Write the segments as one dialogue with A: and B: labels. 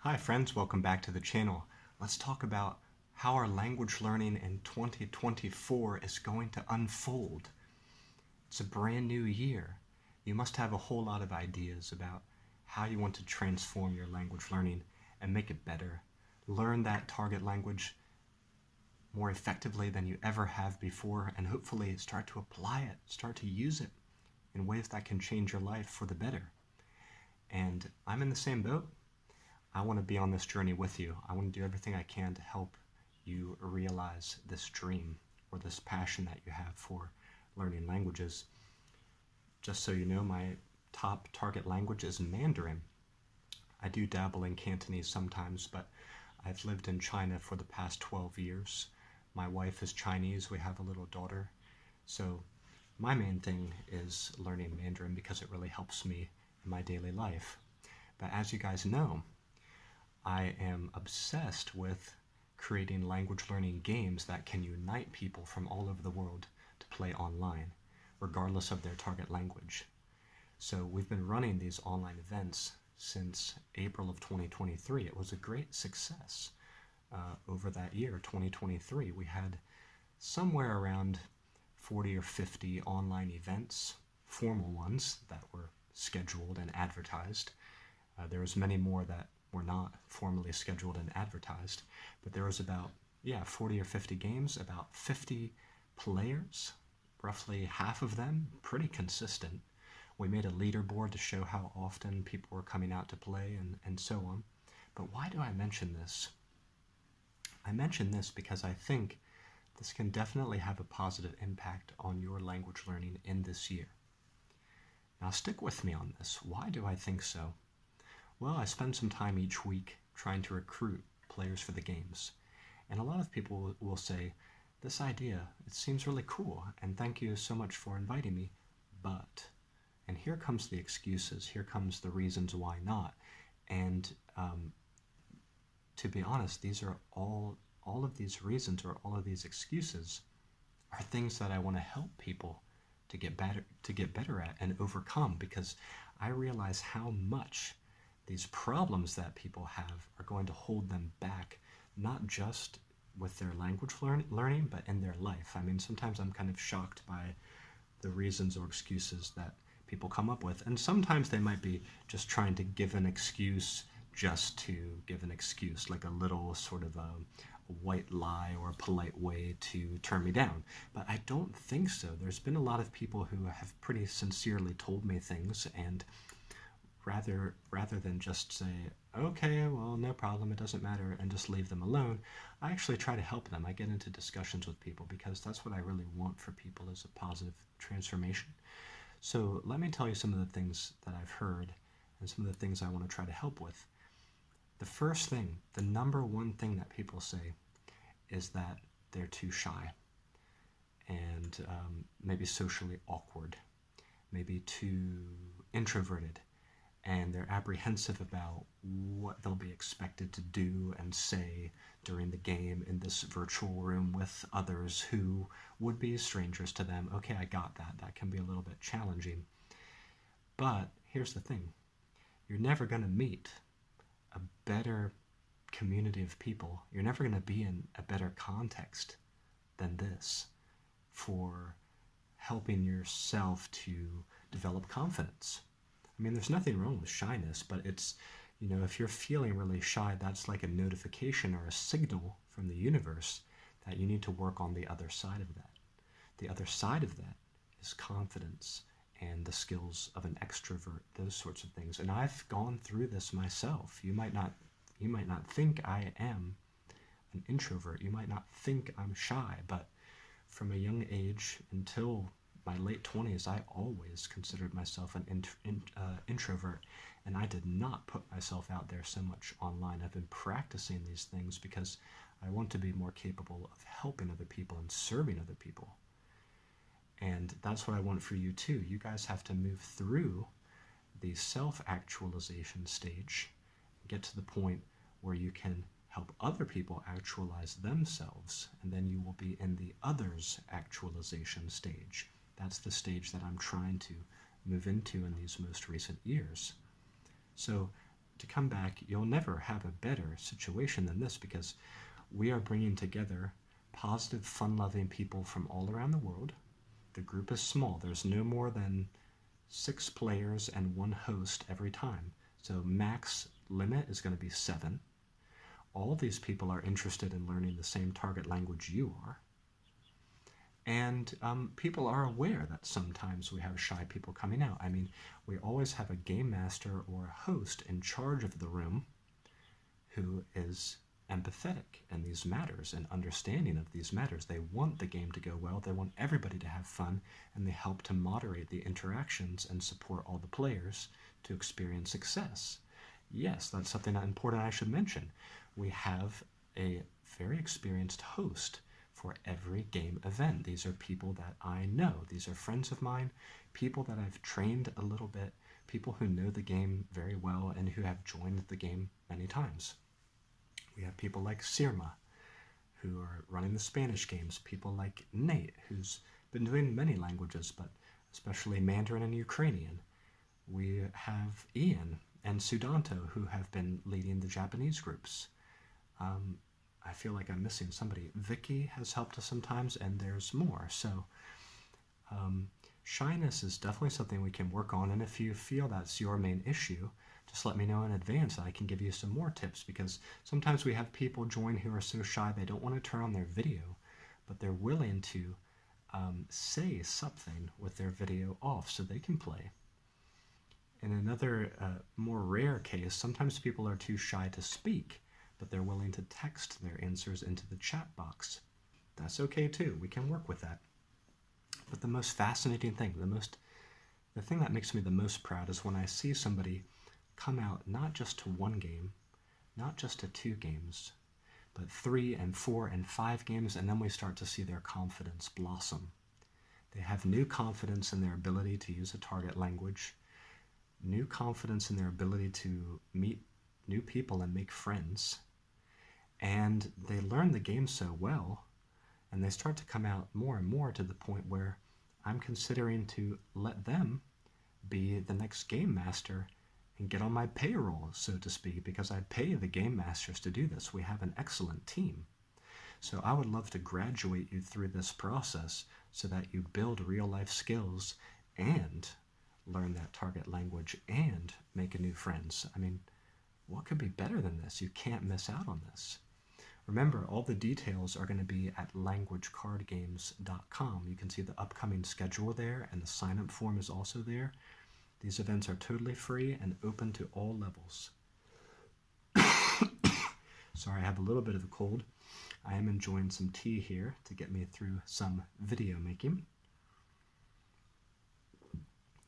A: Hi friends, welcome back to the channel. Let's talk about how our language learning in 2024 is going to unfold. It's a brand new year. You must have a whole lot of ideas about how you want to transform your language learning and make it better. Learn that target language more effectively than you ever have before, and hopefully start to apply it, start to use it in ways that can change your life for the better. And I'm in the same boat. I want to be on this journey with you. I want to do everything I can to help you realize this dream or this passion that you have for learning languages. Just so you know, my top target language is Mandarin. I do dabble in Cantonese sometimes, but I've lived in China for the past 12 years. My wife is Chinese. We have a little daughter. So my main thing is learning Mandarin because it really helps me in my daily life. But as you guys know, I am obsessed with creating language learning games that can unite people from all over the world to play online, regardless of their target language. So we've been running these online events since April of 2023. It was a great success. Over that year, 2023, we had somewhere around 40 or 50 online events, formal ones that were scheduled and advertised. There was many more that were not formally scheduled and advertised, but there was about 40 or 50 games, about 50 players, roughly half of them pretty consistent. We made a leaderboard to show how often people were coming out to play and so on. But why do I mention this? I mention this because I think this can definitely have a positive impact on your language learning in this year. Now stick with me on this. Why do I think so? Well, I spend some time each week trying to recruit players for the games. And a lot of people will say, this idea, it seems really cool, and thank you so much for inviting me, but, and here comes the excuses, here comes the reasons why not. And to be honest, these are all of these reasons or all of these excuses are things that I want to help people to get better at and overcome, because I realize how much these problems that people have are going to hold them back, not just with their language learning, but in their life. I mean, sometimes I'm kind of shocked by the reasons or excuses that people come up with, and sometimes they might be just trying to give an excuse just to give an excuse, like a little sort of a white lie or a polite way to turn me down. But I don't think so. There's been a lot of people who have pretty sincerely told me things, and rather than just say, okay, well, no problem, it doesn't matter, and just leave them alone, I actually try to help them. I get into discussions with people because that's what I really want for people, is a positive transformation. So let me tell you some of the things that I've heard and some of the things I want to try to help with. The first thing, the number one thing that people say is that they're too shy and maybe socially awkward, maybe too introverted, and they're apprehensive about what they'll be expected to do and say during the game in this virtual room with others who would be strangers to them. Okay, I got that. That can be a little bit challenging. But here's the thing. You're never going to meet a better community of people. You're never going to be in a better context than this for helping yourself to develop confidence. I mean, there's nothing wrong with shyness, but it's, if you're feeling really shy, that's like a notification or a signal from the universe that you need to work on the other side of that. The other side of that is confidence and the skills of an extrovert, those sorts of things. And I've gone through this myself. You might not think I am an introvert. You might not think I'm shy, but from a young age until my late 20s, I always considered myself an introvert, and I did not put myself out there so much online. I've been practicing these things because I want to be more capable of helping other people and serving other people. And that's what I want for you too. You guys have to move through the self-actualization stage, get to the point where you can help other people actualize themselves, and then you will be in the others actualization stage. That's the stage that I'm trying to move into in these most recent years. So to come back. You'll never have a better situation than this because we are bringing together positive, fun-loving people from all around the world. The group is small. There's no more than 6 players and 1 host every time. So max limit is going to be 7. All these people are interested in learning the same target language you are. And people are aware that sometimes we have shy people coming out. I mean, we always have a game master or a host in charge of the room who is empathetic in these matters and understanding of these matters. They want the game to go well, they want everybody to have fun, and they help to moderate the interactions and support all the players to experience success. Yes, that's something important I should mention. We have a very experienced host for every game event. These are people that I know. These are friends of mine, people that I've trained a little bit, people who know the game very well and who have joined the game many times. We have people like Sirma, who are running the Spanish games, people like Nate, who's been doing many languages, but especially Mandarin and Ukrainian. We have Ian and Sudanto, who have been leading the Japanese groups. I feel like I'm missing somebody. Vicky has helped us sometimes, and there's more. So shyness is definitely something we can work on, and if you feel that's your main issue, just let me know in advance and I can give you some more tips, because sometimes we have people join who are so shy they don't want to turn on their video, but they're willing to say something with their video off so they can play. In another more rare case, sometimes people are too shy to speak, but they're willing to text their answers into the chat box. That's okay too, we can work with that. But the most fascinating thing, the thing that makes me the most proud is when I see somebody come out not just to 1 game, not just to 2 games, but 3 and 4 and 5 games, and then we start to see their confidence blossom. They have new confidence in their ability to use a target language, new confidence in their ability to meet new people and make friends, and they learn the game so well, and they start to come out more and more to the point where I'm considering to let them be the next game master and get on my payroll, so to speak, because I pay the game masters to do this. We have an excellent team. So I would love to graduate you through this process so that you build real-life skills and learn that target language and make new friends. I mean, what could be better than this? You can't miss out on this. Remember, all the details are going to be at languagecardgames.com. You can see the upcoming schedule there, and the sign-up form is also there. These events are totally free and open to all levels. Sorry, I have a little bit of a cold. I am enjoying some tea here to get me through some video making.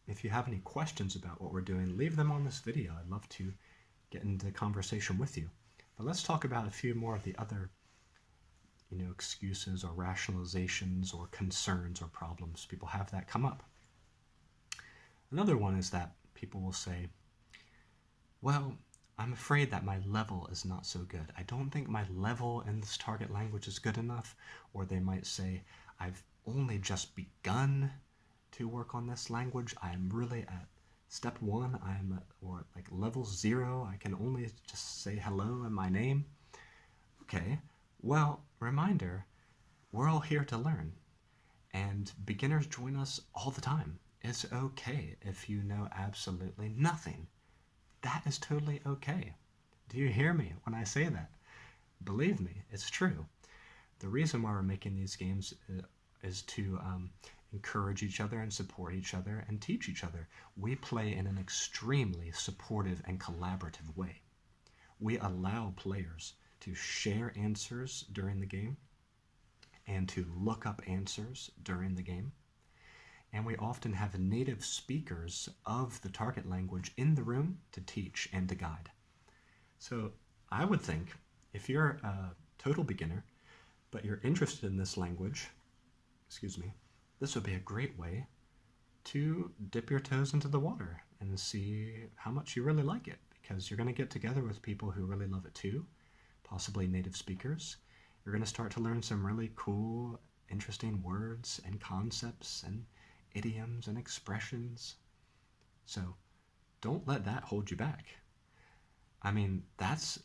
A: If you have any questions about what we're doing, leave them on this video. I'd love to get into conversation with you. But let's talk about a few more of the other, excuses or rationalizations or concerns or problems. People have that come up. Another one is that people will say, well, I'm afraid that my level is not so good. I don't think my level in this target language is good enough. Or they might say, I've only just begun to work on this language. I'm really at step 1, or like level 0. I can only just say hello and my name. Okay, well, reminder, we're all here to learn. And beginners join us all the time. It's okay if you know absolutely nothing. That is totally okay. Do you hear me when I say that? Believe me, it's true. The reason why we're making these games is to encourage each other and support each other and teach each other. We play in an extremely supportive and collaborative way. We allow players to share answers during the game and to look up answers during the game. And we often have native speakers of the target language in the room to teach and to guide. So I would think if you're a total beginner, but you're interested in this language, this would be a great way to dip your toes into the water and see how much you really like it, because you're going to get together with people who really love it too, possibly native speakers. You're going to start to learn some really cool, interesting words and concepts and idioms and expressions. So don't let that hold you back. I mean, that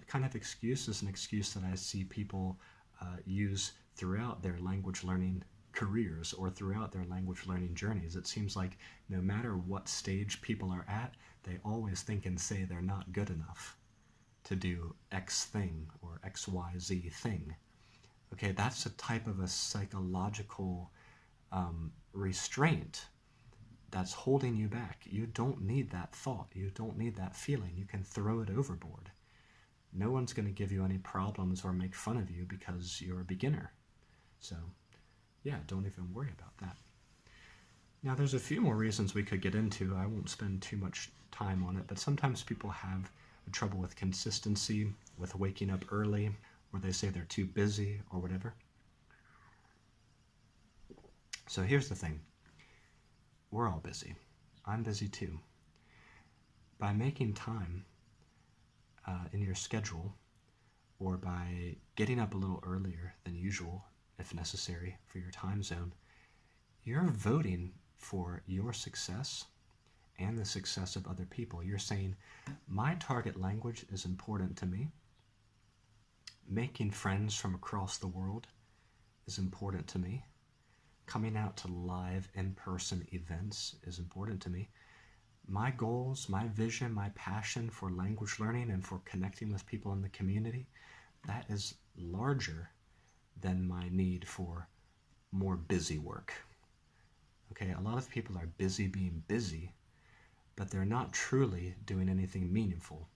A: kind of excuse is an excuse that I see people use throughout their language learning careers or throughout their language learning journeys. It seems like no matter what stage people are at, they always think and say they're not good enough to do X thing or XYZ thing. Okay, that's a type of a psychological restraint that's holding you back. You don't need that thought. You don't need that feeling. You can throw it overboard. No one's going to give you any problems or make fun of you because you're a beginner. So, yeah, don't even worry about that. Now, there's a few more reasons we could get into. I won't spend too much time on it, but sometimes people have trouble with consistency, with waking up early, or they say they're too busy or whatever. So here's the thing. We're all busy. I'm busy too. By making time in your schedule, or by getting up a little earlier than usual, if necessary, for your time zone, you're voting for your success and the success of other people. You're saying, my target language is important to me. Making friends from across the world is important to me. Coming out to live in-person events is important to me. My goals, my vision, my passion for language learning and for connecting with people in the community, that is larger than my need for more busy work. Okay, a lot of people are busy being busy, but they're not truly doing anything meaningful,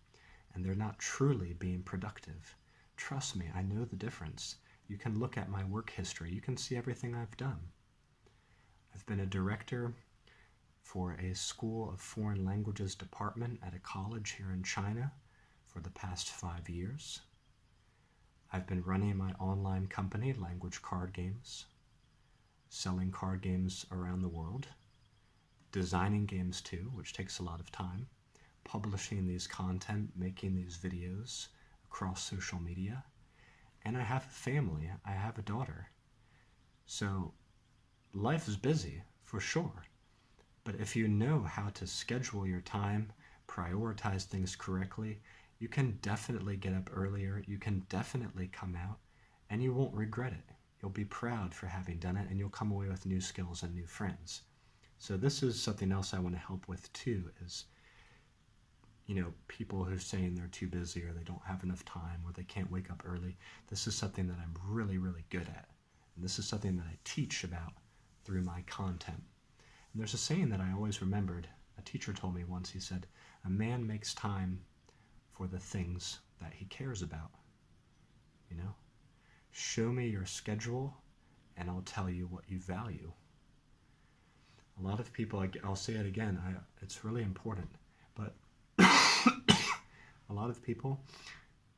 A: and they're not truly being productive. Trust me, I know the difference. You can look at my work history. You can see everything I've done. I've been a director for a School of Foreign Languages department at a college here in China for the past 5 years. I've been running my online company, Language Card Games, selling card games around the world, designing games too, which takes a lot of time, publishing these content, making these videos across social media, and I have a family. I have a daughter. So life is busy, for sure. But if you know how to schedule your time, prioritize things correctly, you can definitely get up earlier, you can definitely come out, and you won't regret it. You'll be proud for having done it, and you'll come away with new skills and new friends. So this is something else I want to help with too, is, you know, people who are saying they're too busy or they don't have enough time or they can't wake up early. This is something that I'm really, really good at. And this is something that I teach about through my content. And there's a saying that I always remembered. A teacher told me once, he said, a man makes time for the things that he cares about. You know? Show me your schedule and I'll tell you what you value. A lot of people, I'll say it again, it's really important, but a lot of people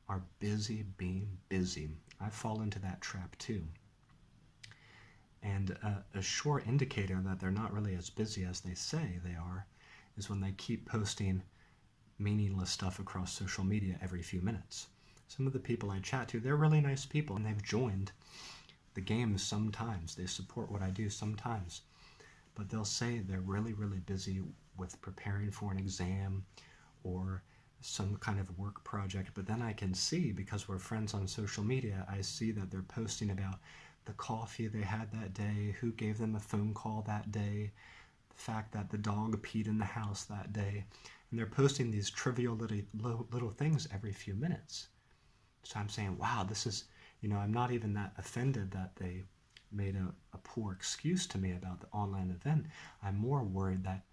A: are busy being busy. I fall into that trap too. And a short indicator that they're not really as busy as they say they are is when they keep posting meaningless stuff across social media every few minutes. Some of the people I chat to, they're really nice people and they've joined the games sometimes. They support what I do sometimes. But they'll say they're really, really busy with preparing for an exam or some kind of work project. But then I can see, because we're friends on social media, I see that they're posting about the coffee they had that day, who gave them a phone call that day, the fact that the dog peed in the house that day. And they're posting these trivial little things every few minutes. So I'm saying, wow, this is, you know, I'm not even that offended that they made a poor excuse to me about the online event. I'm more worried that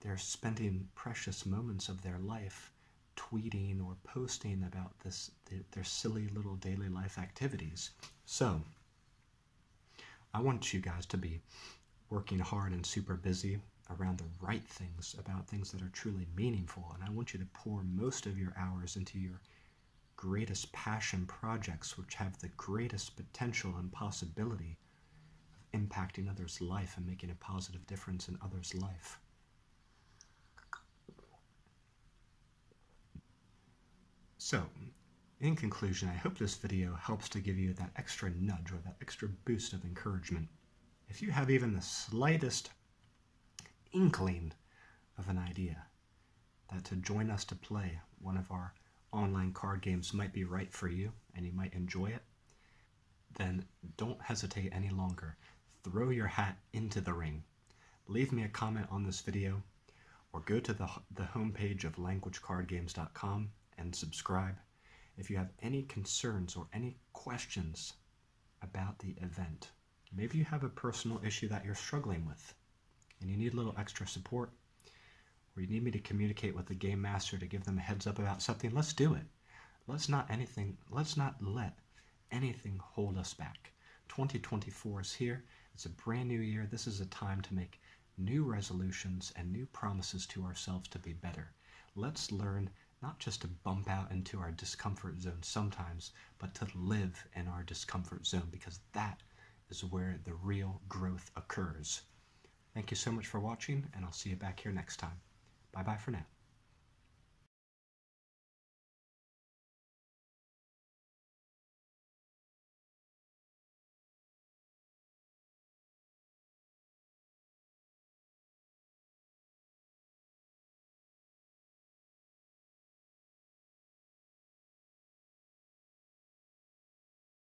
A: they're spending precious moments of their life tweeting or posting about their silly little daily life activities. So I want you guys to be working hard and super busy around the right things, about things that are truly meaningful. And I want you to pour most of your hours into your greatest passion projects, which have the greatest potential and possibility of impacting others' life and making a positive difference in others' life. So, in conclusion, I hope this video helps to give you that extra nudge or that extra boost of encouragement. If you have even the slightest inkling of an idea that to join us to play one of our online card games might be right for you and you might enjoy it, then don't hesitate any longer. Throw your hat into the ring. Leave me a comment on this video or go to the homepage of languagecardgames.com and subscribe. If you have any concerns or any questions about the event, maybe you have a personal issue that you're struggling with and you need a little extra support, or you need me to communicate with the game master to give them a heads up about something, let's do it. Let's not let anything hold us back. 2024 is here. It's a brand new year. This is a time to make new resolutions and new promises to ourselves to be better. Let's learn not just to bump out into our discomfort zone sometimes, but to live in our discomfort zone, because that is where the real growth occurs. Thank you so much for watching, and I'll see you back here next time. Bye-bye for now.